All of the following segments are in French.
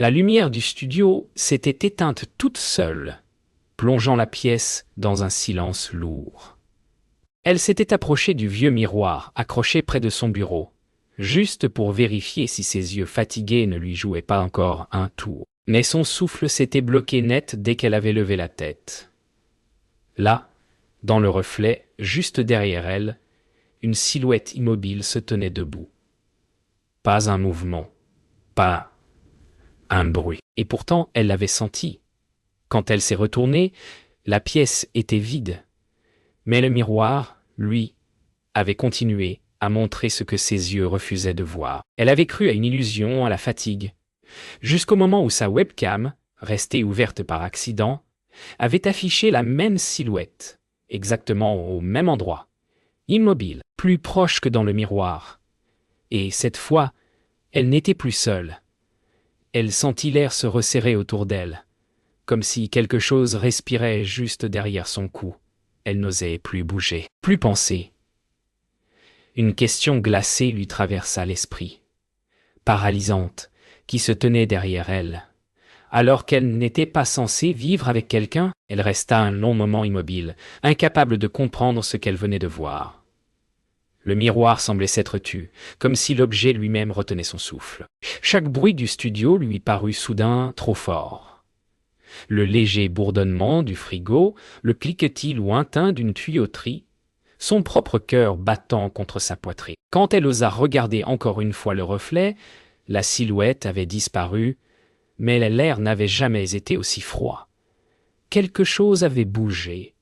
La lumière du studio s'était éteinte toute seule, plongeant la pièce dans un silence lourd. Elle s'était approchée du vieux miroir accroché près de son bureau, juste pour vérifier si ses yeux fatigués ne lui jouaient pas encore un tour. Mais son souffle s'était bloqué net dès qu'elle avait levé la tête. Là, dans le reflet, juste derrière elle, une silhouette immobile se tenait debout. Pas un mouvement, pas un bruit. Et pourtant, elle l'avait senti. Quand elle s'est retournée, la pièce était vide. Mais le miroir, lui, avait continué à montrer ce que ses yeux refusaient de voir. Elle avait cru à une illusion, à la fatigue, jusqu'au moment où sa webcam, restée ouverte par accident, avait affiché la même silhouette, exactement au même endroit, immobile, plus proche que dans le miroir. Et cette fois, elle n'était plus seule. Elle sentit l'air se resserrer autour d'elle, comme si quelque chose respirait juste derrière son cou. Elle n'osait plus bouger, plus penser. Une question glacée lui traversa l'esprit, paralysante, qui se tenait derrière elle. Alors qu'elle n'était pas censée vivre avec quelqu'un, elle resta un long moment immobile, incapable de comprendre ce qu'elle venait de voir. Le miroir semblait s'être tu, comme si l'objet lui-même retenait son souffle. Chaque bruit du studio lui parut soudain trop fort. Le léger bourdonnement du frigo, le cliquetis lointain d'une tuyauterie, son propre cœur battant contre sa poitrine. Quand elle osa regarder encore une fois le reflet, la silhouette avait disparu, mais l'air n'avait jamais été aussi froid. Quelque chose avait bougé.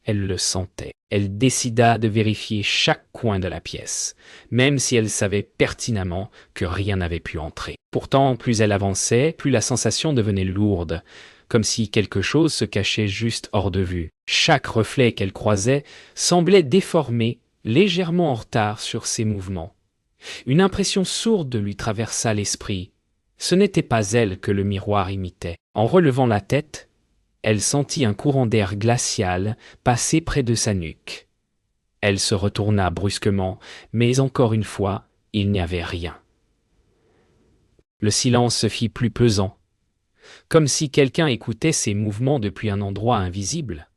Elle le sentait. Elle décida de vérifier chaque coin de la pièce, même si elle savait pertinemment que rien n'avait pu entrer. Pourtant, plus elle avançait, plus la sensation devenait lourde, comme si quelque chose se cachait juste hors de vue. Chaque reflet qu'elle croisait semblait déformé, légèrement en retard sur ses mouvements. Une impression sourde lui traversa l'esprit. Ce n'était pas elle que le miroir imitait. En relevant la tête, elle sentit un courant d'air glacial passer près de sa nuque. Elle se retourna brusquement, mais encore une fois, il n'y avait rien. Le silence se fit plus pesant, comme si quelqu'un écoutait ses mouvements depuis un endroit invisible.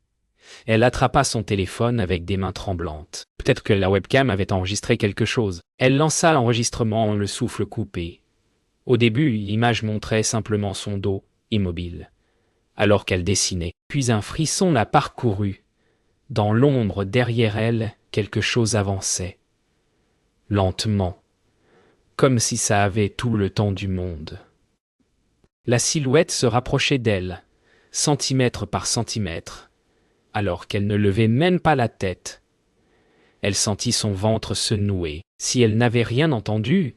Elle attrapa son téléphone avec des mains tremblantes. Peut-être que la webcam avait enregistré quelque chose. Elle lança l'enregistrement, le souffle coupé. Au début, l'image montrait simplement son dos, immobile, alors qu'elle dessinait. Puis un frisson la parcourut. Dans l'ombre derrière elle, quelque chose avançait. Lentement, comme si ça avait tout le temps du monde. La silhouette se rapprochait d'elle, centimètre par centimètre, alors qu'elle ne levait même pas la tête. Elle sentit son ventre se nouer. Si elle n'avait rien entendu,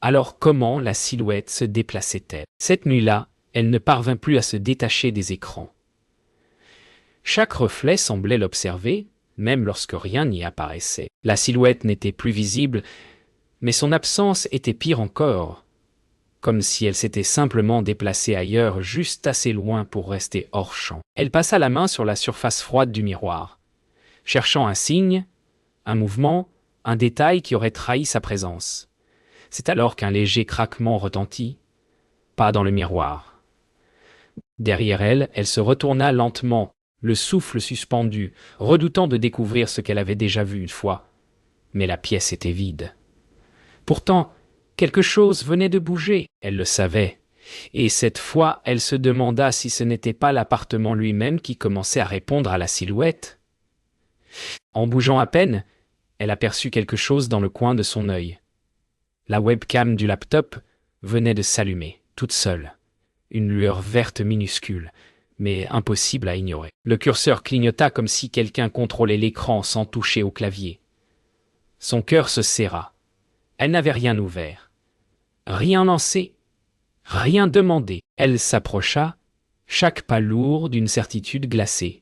alors comment la silhouette se déplaçait-elle? Cette nuit-là, elle ne parvint plus à se détacher des écrans. Chaque reflet semblait l'observer, même lorsque rien n'y apparaissait. La silhouette n'était plus visible, mais son absence était pire encore, comme si elle s'était simplement déplacée ailleurs, juste assez loin pour rester hors champ. Elle passa la main sur la surface froide du miroir, cherchant un signe, un mouvement, un détail qui aurait trahi sa présence. C'est alors qu'un léger craquement retentit, pas dans le miroir. Derrière elle, elle se retourna lentement, le souffle suspendu, redoutant de découvrir ce qu'elle avait déjà vu une fois. Mais la pièce était vide. Pourtant, quelque chose venait de bouger, elle le savait. Et cette fois, elle se demanda si ce n'était pas l'appartement lui-même qui commençait à répondre à la silhouette. En bougeant à peine, elle aperçut quelque chose dans le coin de son œil. La webcam du laptop venait de s'allumer, toute seule. Une lueur verte minuscule, mais impossible à ignorer. Le curseur clignota comme si quelqu'un contrôlait l'écran sans toucher au clavier. Son cœur se serra. Elle n'avait rien ouvert, rien lancé, rien demandé. Elle s'approcha, chaque pas lourd d'une certitude glacée.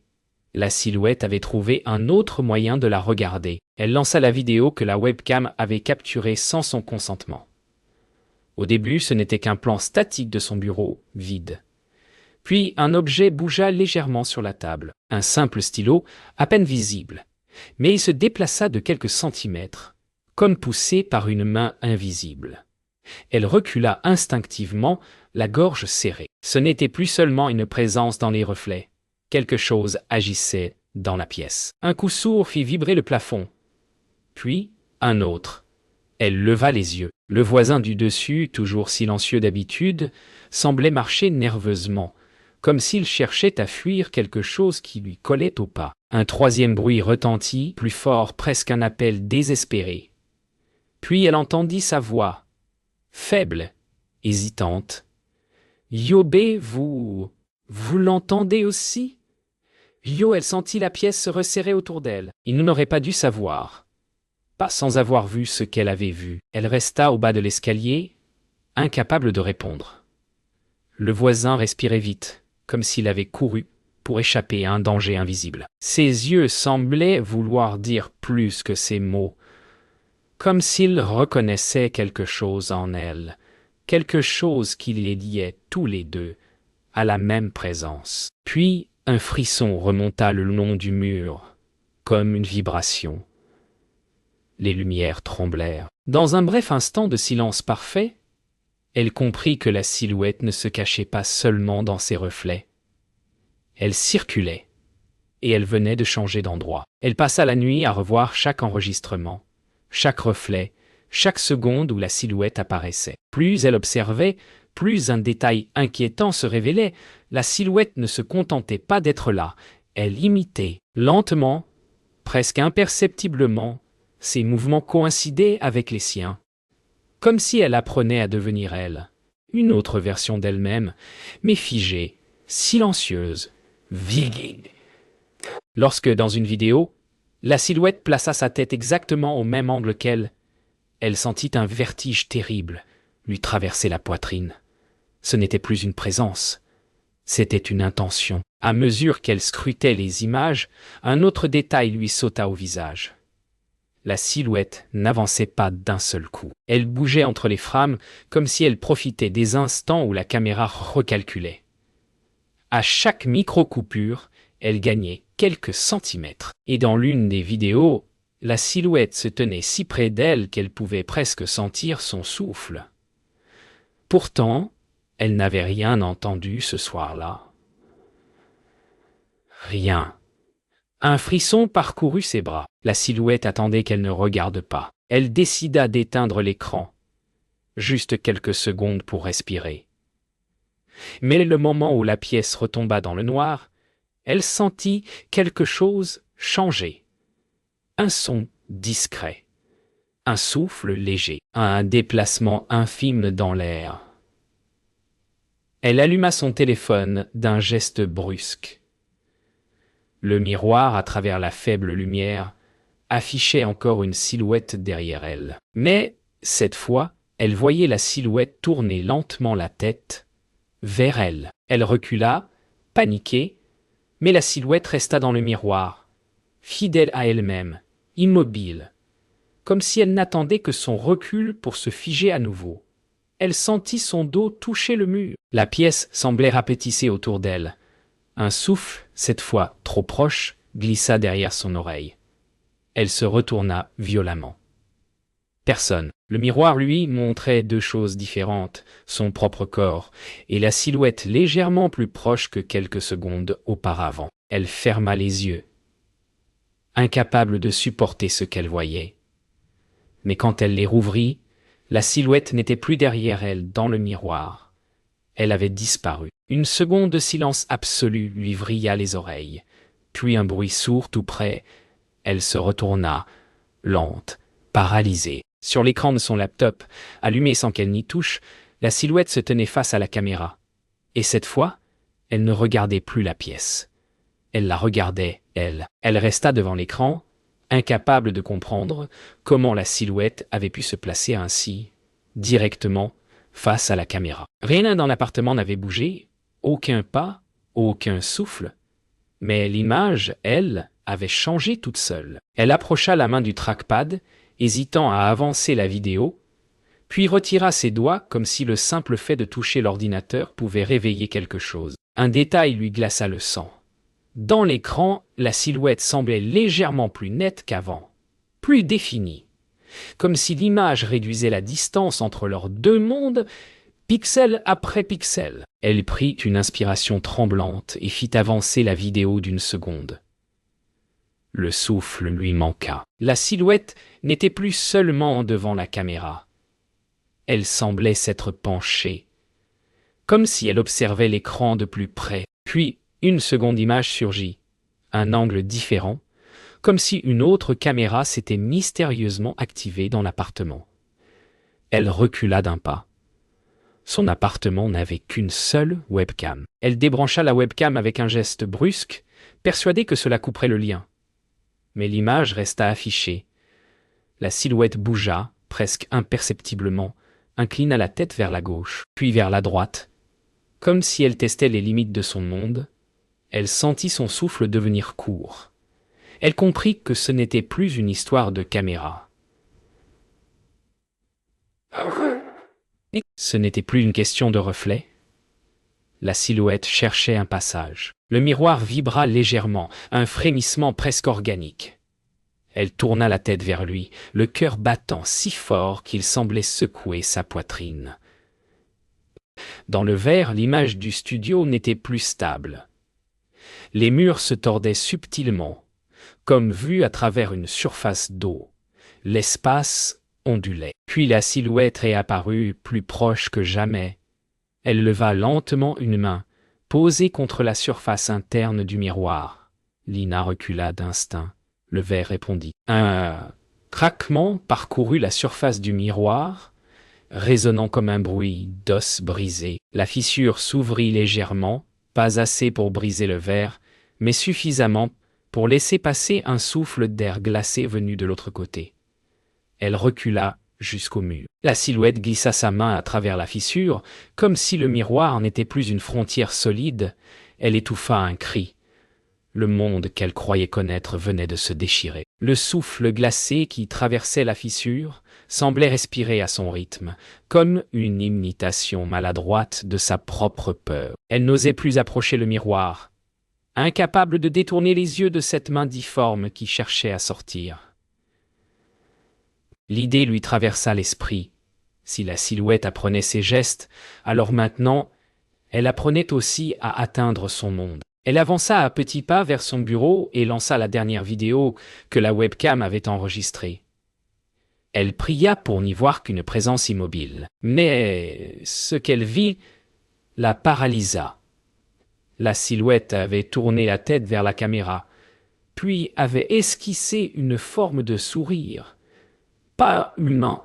La silhouette avait trouvé un autre moyen de la regarder. Elle lança la vidéo que la webcam avait capturée sans son consentement. Au début, ce n'était qu'un plan statique de son bureau, vide. Puis un objet bougea légèrement sur la table, un simple stylo, à peine visible. Mais il se déplaça de quelques centimètres, comme poussé par une main invisible. Elle recula instinctivement, la gorge serrée. Ce n'était plus seulement une présence dans les reflets. Quelque chose agissait dans la pièce. Un coup sourd fit vibrer le plafond. Puis, un autre. Elle leva les yeux. Le voisin du dessus, toujours silencieux d'habitude, semblait marcher nerveusement, comme s'il cherchait à fuir quelque chose qui lui collait au pas. Un troisième bruit retentit, plus fort, presque un appel désespéré. Puis elle entendit sa voix, faible, hésitante. « Yobé, vous l'entendez aussi ?» Yo, elle sentit la pièce se resserrer autour d'elle. Il n'aurait pas dû savoir. Pas sans avoir vu ce qu'elle avait vu. Elle resta au bas de l'escalier, incapable de répondre. Le voisin respirait vite, comme s'il avait couru pour échapper à un danger invisible. Ses yeux semblaient vouloir dire plus que ses mots, comme s'il reconnaissait quelque chose en elle, quelque chose qui les liait tous les deux à la même présence. Puis un frisson remonta le long du mur, comme une vibration. Les lumières tremblèrent. Dans un bref instant de silence parfait, elle comprit que la silhouette ne se cachait pas seulement dans ses reflets. Elle circulait, et elle venait de changer d'endroit. Elle passa la nuit à revoir chaque enregistrement, chaque reflet, chaque seconde où la silhouette apparaissait. Plus elle observait, plus un détail inquiétant se révélait. La silhouette ne se contentait pas d'être là, elle imitait, lentement, presque imperceptiblement, ses mouvements coïncidaient avec les siens, comme si elle apprenait à devenir elle, une autre version d'elle-même, mais figée, silencieuse, vide. Lorsque, dans une vidéo, la silhouette plaça sa tête exactement au même angle qu'elle, elle sentit un vertige terrible lui traverser la poitrine. Ce n'était plus une présence, c'était une intention. À mesure qu'elle scrutait les images, un autre détail lui sauta au visage. La silhouette n'avançait pas d'un seul coup. Elle bougeait entre les frames comme si elle profitait des instants où la caméra recalculait. À chaque micro-coupure, elle gagnait quelques centimètres. Et dans l'une des vidéos, la silhouette se tenait si près d'elle qu'elle pouvait presque sentir son souffle. Pourtant, elle n'avait rien entendu ce soir-là. Rien. Un frisson parcourut ses bras. La silhouette attendait qu'elle ne regarde pas. Elle décida d'éteindre l'écran. Juste quelques secondes pour respirer. Mais le moment où la pièce retomba dans le noir, elle sentit quelque chose changer. Un son discret. Un souffle léger. Un déplacement infime dans l'air. Elle alluma son téléphone d'un geste brusque. Le miroir, à travers la faible lumière, affichait encore une silhouette derrière elle. Mais, cette fois, elle voyait la silhouette tourner lentement la tête vers elle. Elle recula, paniquée, mais la silhouette resta dans le miroir, fidèle à elle-même, immobile, comme si elle n'attendait que son recul pour se figer à nouveau. Elle sentit son dos toucher le mur. La pièce semblait rapetisser autour d'elle. Un souffle, cette fois trop proche, glissa derrière son oreille. Elle se retourna violemment. Personne. Le miroir, lui, montrait deux choses différentes, son propre corps, et la silhouette légèrement plus proche que quelques secondes auparavant. Elle ferma les yeux, incapable de supporter ce qu'elle voyait. Mais quand elle les rouvrit, la silhouette n'était plus derrière elle dans le miroir. Elle avait disparu. Une seconde de silence absolu lui vrilla les oreilles, puis un bruit sourd tout près. Elle se retourna, lente, paralysée. Sur l'écran de son laptop, allumé sans qu'elle n'y touche, la silhouette se tenait face à la caméra. Et cette fois, elle ne regardait plus la pièce. Elle la regardait, elle. Elle resta devant l'écran, incapable de comprendre comment la silhouette avait pu se placer ainsi, directement, face à la caméra. Rien dans l'appartement n'avait bougé, aucun pas, aucun souffle. Mais l'image, elle, avait changé toute seule. Elle approcha la main du trackpad, hésitant à avancer la vidéo, puis retira ses doigts comme si le simple fait de toucher l'ordinateur pouvait réveiller quelque chose. Un détail lui glaça le sang. Dans l'écran, la silhouette semblait légèrement plus nette qu'avant, plus définie, comme si l'image réduisait la distance entre leurs deux mondes, pixel après pixel. Elle prit une inspiration tremblante et fit avancer la vidéo d'une seconde. Le souffle lui manqua. La silhouette n'était plus seulement devant la caméra. Elle semblait s'être penchée, comme si elle observait l'écran de plus près. Puis, une seconde image surgit, un angle différent, comme si une autre caméra s'était mystérieusement activée dans l'appartement. Elle recula d'un pas. Son appartement n'avait qu'une seule webcam. Elle débrancha la webcam avec un geste brusque, persuadée que cela couperait le lien. Mais l'image resta affichée. La silhouette bougea, presque imperceptiblement, inclina la tête vers la gauche, puis vers la droite. Comme si elle testait les limites de son monde, elle sentit son souffle devenir court. Elle comprit que ce n'était plus une histoire de caméra. Ce n'était plus une question de reflet. La silhouette cherchait un passage. Le miroir vibra légèrement, un frémissement presque organique. Elle tourna la tête vers lui, le cœur battant si fort qu'il semblait secouer sa poitrine. Dans le verre, l'image du studio n'était plus stable. Les murs se tordaient subtilement, comme vus à travers une surface d'eau. L'espace ondulait. Puis la silhouette réapparut plus proche que jamais. Elle leva lentement une main, posée contre la surface interne du miroir. Lina recula d'instinct. Le verre répondit. Un craquement parcourut la surface du miroir, résonnant comme un bruit d'os brisé. La fissure s'ouvrit légèrement, pas assez pour briser le verre, mais suffisamment pour laisser passer un souffle d'air glacé venu de l'autre côté. Elle recula jusqu'au mur. La silhouette glissa sa main à travers la fissure, comme si le miroir n'était plus une frontière solide. Elle étouffa un cri. Le monde qu'elle croyait connaître venait de se déchirer. Le souffle glacé qui traversait la fissure semblait respirer à son rythme, comme une imitation maladroite de sa propre peur. Elle n'osait plus approcher le miroir, incapable de détourner les yeux de cette main difforme qui cherchait à sortir. L'idée lui traversa l'esprit. Si la silhouette apprenait ses gestes, alors maintenant, elle apprenait aussi à atteindre son monde. Elle avança à petits pas vers son bureau et lança la dernière vidéo que la webcam avait enregistrée. Elle pria pour n'y voir qu'une présence immobile. Mais ce qu'elle vit la paralysa. La silhouette avait tourné la tête vers la caméra, puis avait esquissé une forme de sourire. Pas humain,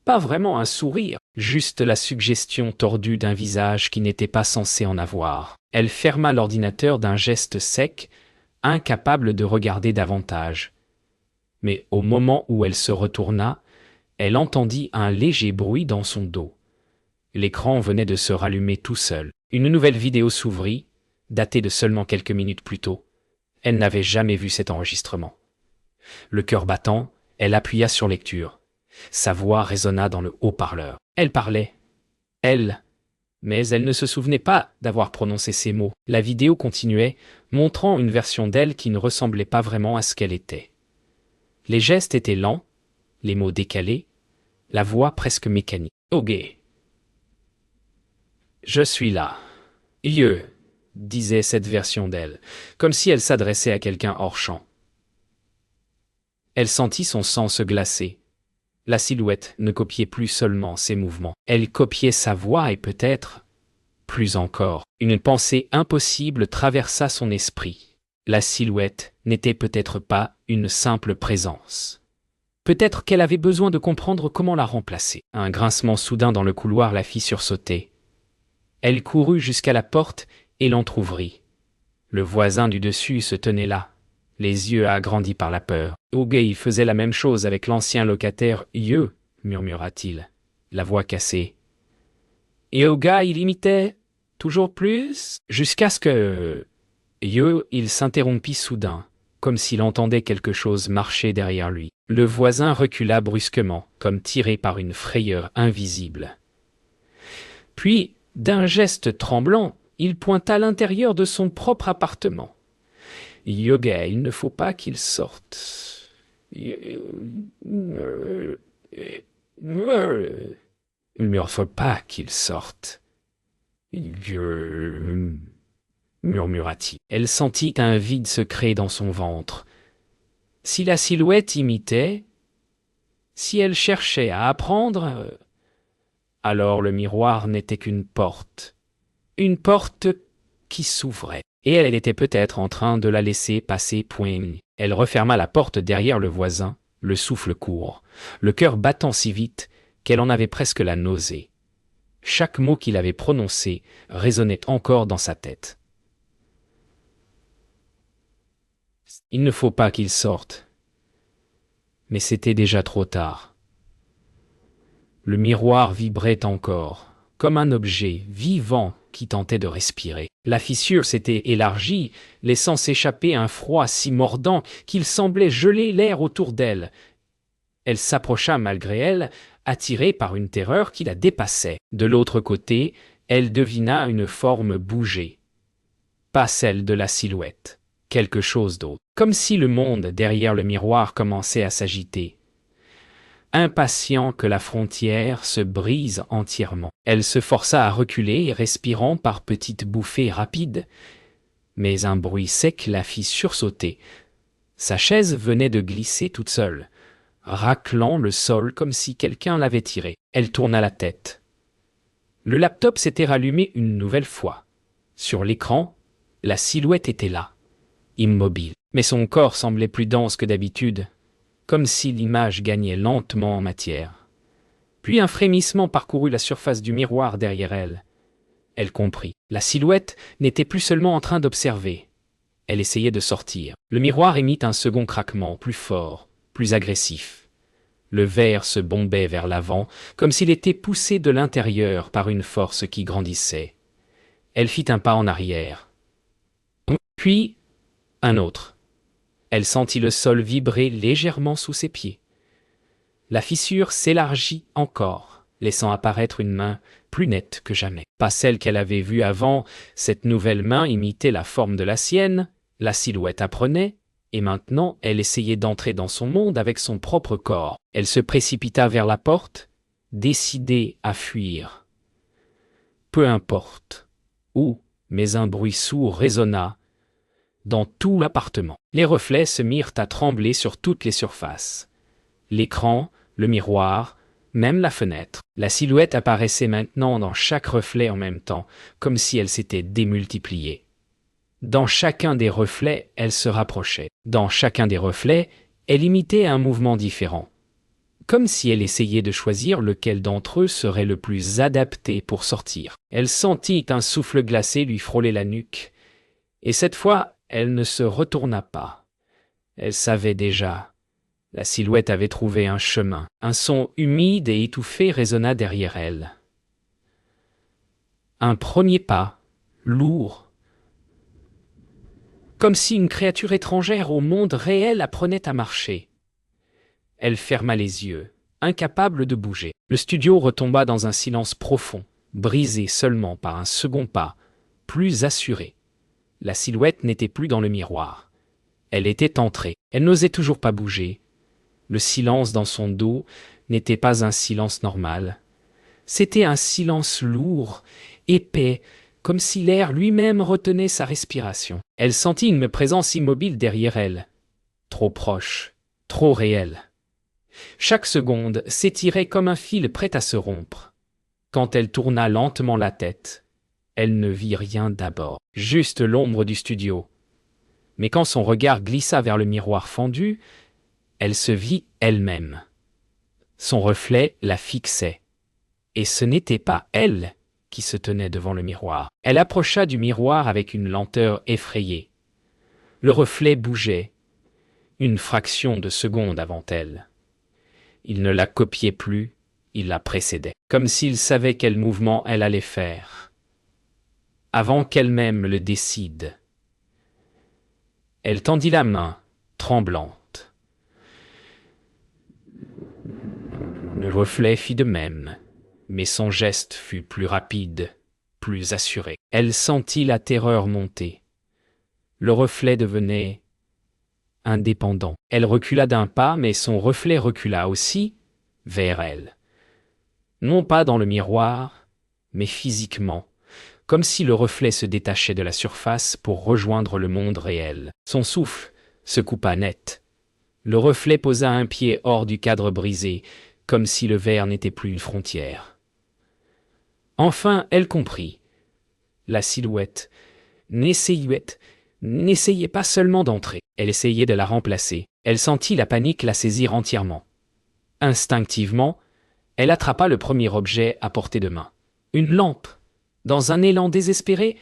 pas vraiment un sourire, juste la suggestion tordue d'un visage qui n'était pas censé en avoir. Elle ferma l'ordinateur d'un geste sec, incapable de regarder davantage. Mais au moment où elle se retourna, elle entendit un léger bruit dans son dos. L'écran venait de se rallumer tout seul. Une nouvelle vidéo s'ouvrit, datée de seulement quelques minutes plus tôt. Elle n'avait jamais vu cet enregistrement. Le cœur battant, elle appuya sur lecture. Sa voix résonna dans le haut-parleur. Elle parlait. Elle. Mais elle ne se souvenait pas d'avoir prononcé ces mots. La vidéo continuait, montrant une version d'elle qui ne ressemblait pas vraiment à ce qu'elle était. Les gestes étaient lents, les mots décalés, la voix presque mécanique. « Ok. Je suis là. Yeux », disait cette version d'elle, comme si elle s'adressait à quelqu'un hors champ. Elle sentit son sang se glacer. La silhouette ne copiait plus seulement ses mouvements. Elle copiait sa voix et peut-être, plus encore, une pensée impossible traversa son esprit. La silhouette n'était peut-être pas une simple présence. Peut-être qu'elle avait besoin de comprendre comment la remplacer. Un grincement soudain dans le couloir la fit sursauter. Elle courut jusqu'à la porte et l'entr'ouvrit. Le voisin du dessus se tenait là, les yeux agrandis par la peur. « Il faisait la même chose avec l'ancien locataire, murmura-t-il, la voix cassée. Et il imitait toujours plus, jusqu'à ce que... il s'interrompit soudain, comme s'il entendait quelque chose marcher derrière lui. Le voisin recula brusquement, comme tiré par une frayeur invisible. Puis, d'un geste tremblant, il pointa l'intérieur de son propre appartement. « il ne faut pas qu'il sorte. » Il ne faut pas qu'il sorte. Murmura-t-il. Elle sentit un vide se créer dans son ventre. Si la silhouette imitait, si elle cherchait à apprendre, alors le miroir n'était qu'une porte. Une porte qui s'ouvrait. Et elle était peut-être en train de la laisser passer. Elle referma la porte derrière le voisin, le souffle court, le cœur battant si vite qu'elle en avait presque la nausée. Chaque mot qu'il avait prononcé résonnait encore dans sa tête. Il ne faut pas qu'il sorte. Mais c'était déjà trop tard. Le miroir vibrait encore, comme un objet vivant qui tentait de respirer. La fissure s'était élargie, laissant s'échapper un froid si mordant qu'il semblait geler l'air autour d'elle. Elle s'approcha malgré elle, attirée par une terreur qui la dépassait. De l'autre côté, elle devina une forme bouger. Pas celle de la silhouette, quelque chose d'autre. Comme si le monde derrière le miroir commençait à s'agiter. Impatient que la frontière se brise entièrement. Elle se força à reculer, respirant par petites bouffées rapides. Mais un bruit sec la fit sursauter. Sa chaise venait de glisser toute seule, raclant le sol comme si quelqu'un l'avait tirée. Elle tourna la tête. Le laptop s'était rallumé une nouvelle fois. Sur l'écran, la silhouette était là, immobile. Mais son corps semblait plus dense que d'habitude, comme si l'image gagnait lentement en matière. Puis un frémissement parcourut la surface du miroir derrière elle. Elle comprit. La silhouette n'était plus seulement en train d'observer. Elle essayait de sortir. Le miroir émit un second craquement, plus fort, plus agressif. Le verre se bombait vers l'avant, comme s'il était poussé de l'intérieur par une force qui grandissait. Elle fit un pas en arrière. Puis, un autre. Elle sentit le sol vibrer légèrement sous ses pieds. La fissure s'élargit encore, laissant apparaître une main plus nette que jamais. Pas celle qu'elle avait vue avant, cette nouvelle main imitait la forme de la sienne, la silhouette apprenait, et maintenant elle essayait d'entrer dans son monde avec son propre corps. Elle se précipita vers la porte, décidée à fuir. Peu importe où, mais un bruit sourd résonna dans tout l'appartement. Les reflets se mirent à trembler sur toutes les surfaces. L'écran, le miroir, même la fenêtre. La silhouette apparaissait maintenant dans chaque reflet en même temps, comme si elle s'était démultipliée. Dans chacun des reflets, elle se rapprochait. Dans chacun des reflets, elle imitait un mouvement différent. Comme si elle essayait de choisir lequel d'entre eux serait le plus adapté pour sortir. Elle sentit un souffle glacé lui frôler la nuque. Et cette fois, elle ne se retourna pas. Elle savait déjà. La silhouette avait trouvé un chemin. Un son humide et étouffé résonna derrière elle. Un premier pas, lourd. Comme si une créature étrangère au monde réel apprenait à marcher. Elle ferma les yeux, incapable de bouger. Le studio retomba dans un silence profond, brisé seulement par un second pas, plus assuré. La silhouette n'était plus dans le miroir. Elle était entrée. Elle n'osait toujours pas bouger. Le silence dans son dos n'était pas un silence normal. C'était un silence lourd, épais, comme si l'air lui-même retenait sa respiration. Elle sentit une présence immobile derrière elle. Trop proche, trop réelle. Chaque seconde s'étirait comme un fil prêt à se rompre. Quand elle tourna lentement la tête, elle ne vit rien d'abord, juste l'ombre du studio. Mais quand son regard glissa vers le miroir fendu, elle se vit elle-même. Son reflet la fixait. Et ce n'était pas elle qui se tenait devant le miroir. Elle approcha du miroir avec une lenteur effrayée. Le reflet bougeait, une fraction de seconde avant elle. Il ne la copiait plus, il la précédait, comme s'il savait quel mouvement elle allait faire. Avant qu'elle-même le décide. Elle tendit la main, tremblante. Le reflet fit de même, mais son geste fut plus rapide, plus assuré. Elle sentit la terreur monter. Le reflet devenait indépendant. Elle recula d'un pas, mais son reflet recula aussi vers elle. non pas dans le miroir, mais physiquement, comme si le reflet se détachait de la surface pour rejoindre le monde réel. Son souffle se coupa net. Le reflet posa un pied hors du cadre brisé, comme si le verre n'était plus une frontière. Enfin, elle comprit. La silhouette n'essayait pas seulement d'entrer, elle essayait de la remplacer. Elle sentit la panique la saisir entièrement. Instinctivement, elle attrapa le premier objet à portée de main. Une lampe. Dans un élan désespéré,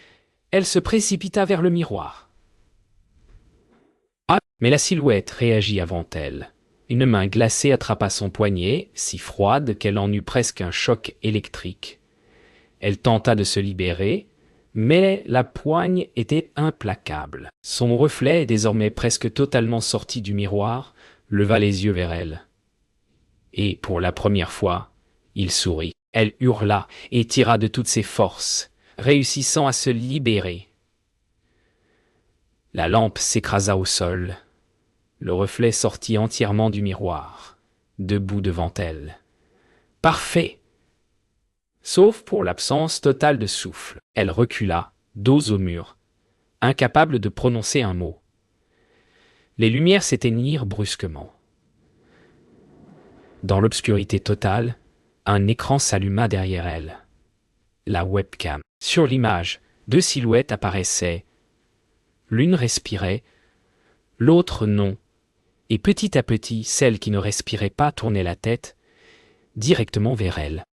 elle se précipita vers le miroir. Ah, mais la silhouette réagit avant elle. Une main glacée attrapa son poignet, si froide qu'elle en eut presque un choc électrique. Elle tenta de se libérer, mais la poigne était implacable. Son reflet, désormais presque totalement sorti du miroir, leva les yeux vers elle. Et, pour la première fois, il sourit. Elle hurla et tira de toutes ses forces, réussissant à se libérer. La lampe s'écrasa au sol. Le reflet sortit entièrement du miroir, debout devant elle. Parfait! Sauf pour l'absence totale de souffle. Elle recula, dos au mur, incapable de prononcer un mot. Les lumières s'éteignirent brusquement. Dans l'obscurité totale, un écran s'alluma derrière elle. La webcam. Sur l'image, deux silhouettes apparaissaient. L'une respirait, l'autre non, et petit à petit, celle qui ne respirait pas tournait la tête directement vers elle.